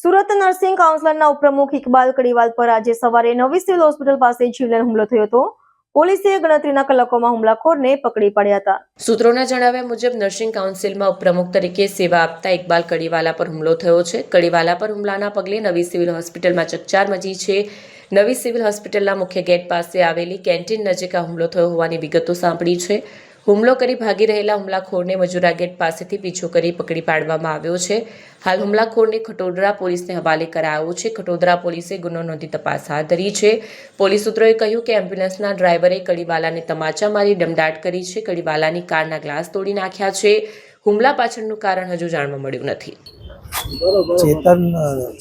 Surat nursing કાઉન્સિલરના ઉપપ્રમુખ ઇકબાલ કડીવાલ પર આજે સવારે નવી સિવિલ હોસ્પિટલ પાસે જીવલેણ હુમલો થયો હતો. પોલીસે ગણતરીના કલાકોમાં હુમલાખોરને પકડી પાડ્યા હતા. સૂત્રોના જણાવ્યા મુજબ નર્સિંગ કાઉન્સિલમાં ઉપપ્રમુખ તરીકે સેવા આપતા ઇકબાલ કડીવાલા પર હુમલો થયો છે. કડીવાલા પર હુમલાના પગલે નવી સિવિલ હોસ્પિટલમાં ચકચાર મચી છે. નવી સિવિલ હોસ્પિટલના મુખ્ય ગેટ પાસે આવેલી કેન્ટીન નજીક આ હુમલો થયો હોવાની વિગતો સાંપડી છે. હુમલો કરી ભાગી રહેલા હુમલાખોરને મજૂરા ગેટ પાસેથી પીછો કરી પકડી પાડવામાં આવ્યો છે. હાલ હુમલાખોરને ખટોદરા પોલીસને હવાલે કરાયો છે. ખટોદરા પોલીસે ગુનો નોંધી તપાસ હાથ ધરી છે. પોલીસ સૂત્રોએ કહ્યું કે એમ્બ્યુલન્સના ડ્રાઈવરે કડીવાલાને તમાચા મારી દમદાટ કરી છે. કડીવાલાની કારના ગ્લાસ તોડી નાખ્યા છે. હુમલા પાછળનું કારણ હજુ જાણવા મળ્યું નથી. ચેતન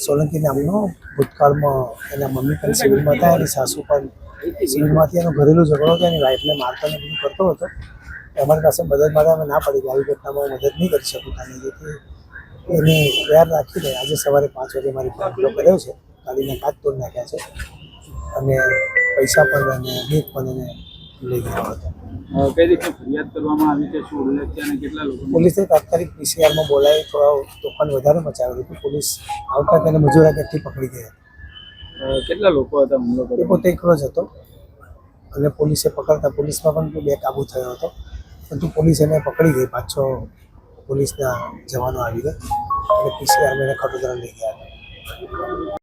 સોલંકી નામનો ભૂતકાળમાં એના મમ્મી પણ સિવિલમાં હતા, એની સાસુ પણ સિવિલમાંથી એનો ઘરેલું ઝઘડો હતો, એની વાઈફને મારતો ને બધું કરતો હતો. અમારી પાસે મદદ માટે અમે ના પડી કે આવી ઘટનામાં મદદ નહીં કરી શકું તમને, જેથી એને તૈયાર રાખીને આજે સવારે 5 વાગે મારી પર હુમલો કર્યો છે. ગાડીના કાચ તોડી નાખ્યા છે અને પૈસા પણ અને બેગ પણ એને લઈ ગયા હતા. કઈ રીતે ફરિયાદ કરવામાં આવી છે, શું ઉલ્લેખ છે અને કેટલા લોકો? પોલીસે તાત્કાલિક પીસીઆરમાં બોલાવી થોડા તોફાન વધારે મચાવ્યું હતું. પોલીસ આવતા તેને મજૂરા ગેટથી પકડી ગયા. કેટલા લોકો હતા હુમલો એ કર્યો? પોતે એકલો જ હતો અને પોલીસે પકડતા પોલીસમાં પણ 2 કાબુ થયો હતો, પરંતુ પોલીસ એને પકડી ગઈ. પાછો પોલીસના જવાનો આવી ગયા અને પીસીઆરમાં એને ખટોદરા લઈ ગયા હતા.